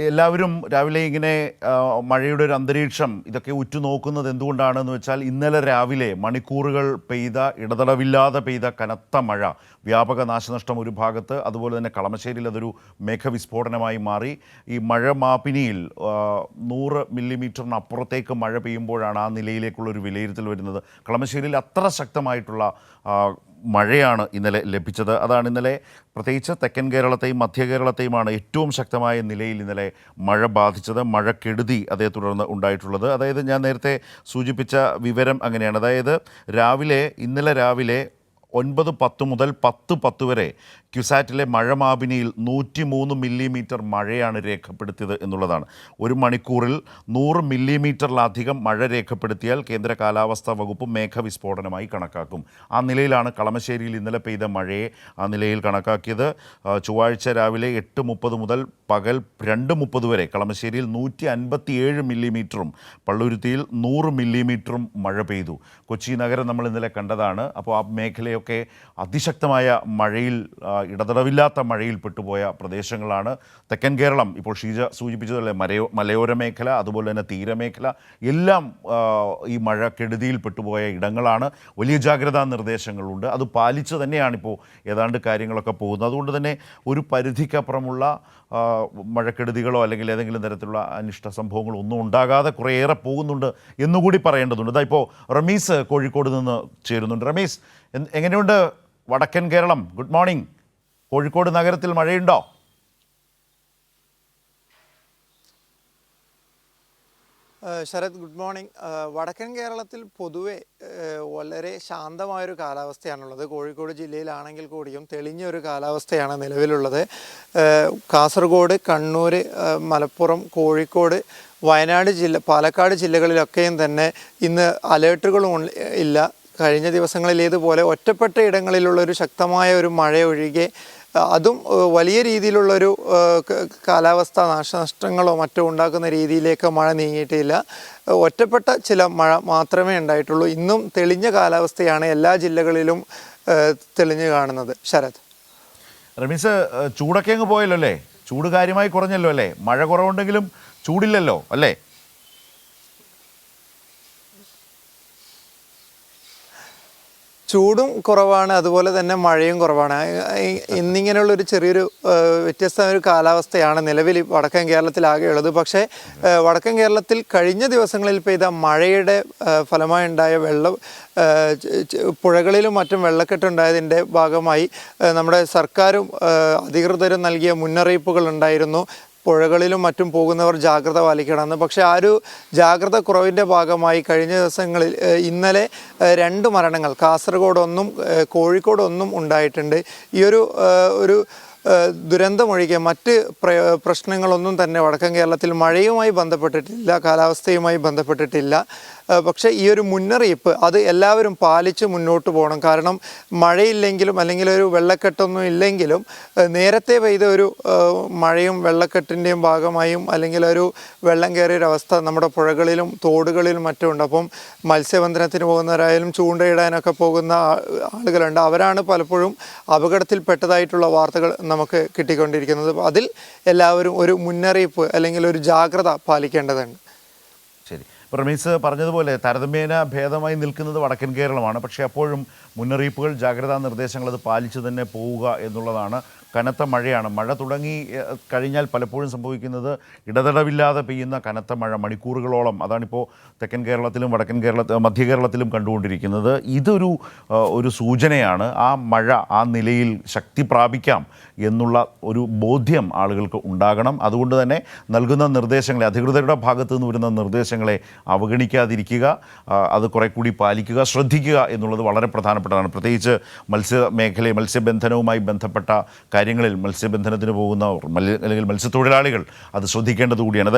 എല്ലാവരും രാവിലെ ഇങ്ങനെ മഴയുടെ ഒരു അന്തരീക്ഷം ഇതൊക്കെ ഉറ്റുനോക്കുന്നത് എന്തുകൊണ്ടാണെന്ന് വെച്ചാൽ ഇന്നലെ രാവിലെ മണിക്കൂറുകൾ പെയ്ത ഇടതടവില്ലാതെ പെയ്ത കനത്ത മഴ വ്യാപക നാശനഷ്ടം ഒരു ഭാഗത്ത്, അതുപോലെ തന്നെ കളമശ്ശേരിയിൽ അതൊരു മേഘവിസ്ഫോടനമായി മാറി. ഈ മഴ മാപിനിയിൽ 100 മില്ലിമീറ്ററിന് അപ്പുറത്തേക്ക് മഴ പെയ്യുമ്പോഴാണ് ആ നിലയിലേക്കുള്ളൊരു വിലയിരുത്തൽ വരുന്നത്. കളമശ്ശേരിയിൽ അത്ര ശക്തമായിട്ടുള്ള മഴയാണ് ഇന്നലെ ലഭിച്ചത്. അതാണ് ഇന്നലെ പ്രത്യേകിച്ച് തെക്കൻ കേരളത്തെയും മധ്യ കേരളത്തെയുമാണ് ഏറ്റവും ശക്തമായ നിലയിൽ ഇന്നലെ മഴ ബാധിച്ചത്. മഴക്കെടുതി അതേ തുടർന്ന് ഉണ്ടായിട്ടുള്ളത്. അതായത് ഞാൻ നേരത്തെ സൂചിപ്പിച്ച വിവരം അങ്ങനെയാണ്. അതായത് ഇന്നലെ രാവിലെ 9:10 മുതൽ 10:10 വരെ ക്യുസാറ്റിലെ മഴ മാപിനിയിൽ 103 മില്ലിമീറ്റർ മഴയാണ് രേഖപ്പെടുത്തിയത് എന്നുള്ളതാണ്. ഒരു മണിക്കൂറിൽ 100 മില്ലിമീറ്ററിലധികം മഴ രേഖപ്പെടുത്തിയാൽ കേന്ദ്ര കാലാവസ്ഥാ വകുപ്പ് മേഘവിസ്ഫോടനമായി കണക്കാക്കും. ആ നിലയിലാണ് കളമശ്ശേരിയിൽ ഇന്നലെ പെയ്ത മഴയെ ആ നിലയിൽ കണക്കാക്കിയത്. ചൊവ്വാഴ്ച രാവിലെ 8:30 മുതൽ പകൽ 2:30 വരെ കളമശ്ശേരിയിൽ 157 മില്ലിമീറ്ററും പള്ളുരുത്തിയിൽ 100 മില്ലിമീറ്ററും മഴ പെയ്തു. കൊച്ചി നഗരം നമ്മൾ ഇന്നലെ കണ്ടതാണ്. അപ്പോൾ ആ മേഖലയൊക്കെ അതിശക്തമായ മഴയിൽ, ഇടതടവില്ലാത്ത മഴയിൽ പെട്ടുപോയ പ്രദേശങ്ങളാണ്. തെക്കൻ കേരളം ഇപ്പോൾ ഷീജ സൂചിപ്പിച്ചതല്ലേ, മലയോര മേഖല, അതുപോലെ തന്നെ തീരമേഖല എല്ലാം ഈ മഴ കെടുതിയിൽ പെട്ടുപോയ ഇടങ്ങളാണ്. വലിയ ജാഗ്രതാ നിർദ്ദേശങ്ങളുണ്ട്. അത് പാലിച്ച് തന്നെയാണിപ്പോൾ ഏതാണ്ട് കാര്യങ്ങളൊക്കെ പോകുന്നത്. അതുകൊണ്ട് തന്നെ ഒരു പരിധിക്കപ്പുറമുള്ള മഴക്കെടുതികളോ അല്ലെങ്കിൽ ഏതെങ്കിലും തരത്തിലുള്ള അനിഷ്ട സംഭവങ്ങളോ ഒന്നും ഉണ്ടാകാതെ കുറേയേറെ പോകുന്നുണ്ട് എന്നുകൂടി പറയേണ്ടതുണ്ട്. ഇതാ ഇപ്പോൾ റമീസ് കോഴിക്കോട് നിന്ന് ചേരുന്നുണ്ട്. റമീസ്, എങ്ങനെയുണ്ട് വടക്കൻ കേരളം? Good morning. കോഴിക്കോട് നഗരത്തിൽ മഴയുണ്ടോ? Sharath, good morning. വടക്കൻ കേരളത്തിൽ പൊതുവെ വളരെ ശാന്തമായൊരു കാലാവസ്ഥയാണുള്ളത്. കോഴിക്കോട് ജില്ലയിലാണെങ്കിൽ കൂടിയും തെളിഞ്ഞൊരു കാലാവസ്ഥയാണ് നിലവിലുള്ളത്. കാസർഗോഡ്, കണ്ണൂർ, മലപ്പുറം, കോഴിക്കോട്, വയനാട് പാലക്കാട് ജില്ലകളിലൊക്കെയും തന്നെ ഇന്ന് അലേർട്ടുകളും ഇല്ല. കഴിഞ്ഞ ദിവസങ്ങളിലേതുപോലെ ഒറ്റപ്പെട്ട ഇടങ്ങളിലുള്ളൊരു ശക്തമായ ഒരു മഴ ഒഴികെ അതും വലിയ രീതിയിലുള്ളൊരു കാലാവസ്ഥാ നാശനഷ്ടങ്ങളോ മറ്റോ ഉണ്ടാക്കുന്ന രീതിയിലേക്ക് മഴ നീങ്ങിയിട്ടില്ല. ഒറ്റപ്പെട്ട ചില മഴ മാത്രമേ ഉണ്ടായിട്ടുള്ളൂ. ഇന്നും തെളിഞ്ഞ കാലാവസ്ഥയാണ് എല്ലാ ജില്ലകളിലും തെളിഞ്ഞു കാണുന്നത്. ശരത്, റമീസ്, ചൂടൊക്കെ അങ്ങ് പോയല്ലോ അല്ലേ? ചൂട് കാര്യമായി കുറഞ്ഞല്ലോ അല്ലേ? മഴ കുറവുണ്ടെങ്കിലും ചൂടില്ലല്ലോ അല്ലേ? ചൂടും കുറവാണ്, അതുപോലെ തന്നെ മഴയും കുറവാണ്. ഇന്നിങ്ങനെയുള്ളൊരു ചെറിയൊരു വ്യത്യസ്തമായ ഒരു കാലാവസ്ഥയാണ് നിലവിൽ വടക്കൻ കേരളത്തിലാകെയുള്ളത്. പക്ഷേ വടക്കൻ കേരളത്തിൽ കഴിഞ്ഞ ദിവസങ്ങളിൽ പെയ്ത മഴയുടെ ഫലമായി ഉണ്ടായ പുഴകളിലും മറ്റും വെള്ളക്കെട്ടുണ്ടായതിൻ്റെ ഭാഗമായി നമ്മുടെ സർക്കാരും അധികൃതരും നൽകിയ മുന്നറിയിപ്പുകൾ ഉണ്ടായിരുന്നു. പുഴകളിലും മറ്റും പോകുന്നവർ ജാഗ്രത പാലിക്കണമെന്ന്. പക്ഷേ ആ ഒരു ജാഗ്രത കുറവിൻ്റെ ഭാഗമായി കഴിഞ്ഞ ദിവസങ്ങളിൽ ഇന്നലെ 2 മരണങ്ങൾ കാസർഗോഡൊന്നും കോഴിക്കോടൊന്നും ഉണ്ടായിട്ടുണ്ട്. ഈ ഒരു ദുരന്തമൊഴികെ മറ്റ് പ്രശ്നങ്ങളൊന്നും തന്നെ വടക്കൻ കേരളത്തിൽ മഴയുമായി ബന്ധപ്പെട്ടിട്ടില്ല, കാലാവസ്ഥയുമായി ബന്ധപ്പെട്ടിട്ടില്ല. പക്ഷേ ഈ ഒരു മുന്നറിയിപ്പ് അത് എല്ലാവരും പാലിച്ച് മുന്നോട്ട് പോകണം. കാരണം മഴയില്ലെങ്കിലും അല്ലെങ്കിൽ ഒരു വെള്ളക്കെട്ടൊന്നും ഇല്ലെങ്കിലും നേരത്തെ പെയ്ത ഒരു മഴയും വെള്ളക്കെട്ടിൻ്റെയും ഭാഗമായും അല്ലെങ്കിൽ ഒരു വെള്ളം കയറിയൊരവസ്ഥ നമ്മുടെ പുഴകളിലും തോടുകളിലും മറ്റുമുണ്ട്. അപ്പം മത്സ്യബന്ധനത്തിന് പോകുന്നവരായാലും ചൂണ്ടയിടാനൊക്കെ പോകുന്ന ആളുകളുണ്ട്. അവരാണ് പലപ്പോഴും അപകടത്തിൽപ്പെട്ടതായിട്ടുള്ള വാർത്തകൾ നമുക്ക് കിട്ടിക്കൊണ്ടിരിക്കുന്നത്. അതിൽ എല്ലാവരും ഒരു മുന്നറിയിപ്പ് അല്ലെങ്കിൽ ഒരു ജാഗ്രത പാലിക്കേണ്ടതുണ്ട്. ശരി, റമീസ് പറഞ്ഞതുപോലെ താരതമ്യേന ഭേദമായി നിൽക്കുന്നത് വടക്കൻ കേരളമാണ്. പക്ഷേ അപ്പോഴും മുന്നറിയിപ്പുകൾ, ജാഗ്രതാ നിർദ്ദേശങ്ങൾ അത് പാലിച്ചു തന്നെ പോവുക എന്നുള്ളതാണ്. കനത്ത മഴയാണ്. മഴ തുടങ്ങി കഴിഞ്ഞാൽ പലപ്പോഴും സംഭവിക്കുന്നത് ഇടതടവില്ലാതെ പെയ്യുന്ന കനത്ത മഴ മണിക്കൂറുകളോളം. അതാണിപ്പോൾ തെക്കൻ കേരളത്തിലും വടക്കൻ മധ്യ കേരളത്തിലും കണ്ടുകൊണ്ടിരിക്കുന്നത്. ഒരു സൂചനയാണ്. ആ മഴ ആ നിലയിൽ ശക്തി പ്രാപിക്കാം എന്നുള്ള ഒരു ബോധ്യം ആളുകൾക്ക് ഉണ്ടാകണം. അതുകൊണ്ട് തന്നെ നൽകുന്ന നിർദ്ദേശങ്ങളെ, അധികൃതരുടെ ഭാഗത്തു നിന്ന് വരുന്ന നിർദ്ദേശങ്ങളെ അവഗണിക്കാതിരിക്കുക, അത് കുറെ കൂടി പാലിക്കുക, ശ്രദ്ധിക്കുക എന്നുള്ളത് വളരെ പ്രധാനപ്പെട്ടതാണ്. പ്രത്യേകിച്ച് മത്സ്യബന്ധനവുമായി ബന്ധപ്പെട്ട കാര്യങ്ങളിൽ മത്സ്യബന്ധനത്തിന് പോകുന്നവർ അല്ലെങ്കിൽ മത്സ്യത്തൊഴിലാളികൾ അത് ശ്രദ്ധിക്കേണ്ടത് കൂടിയാണ്.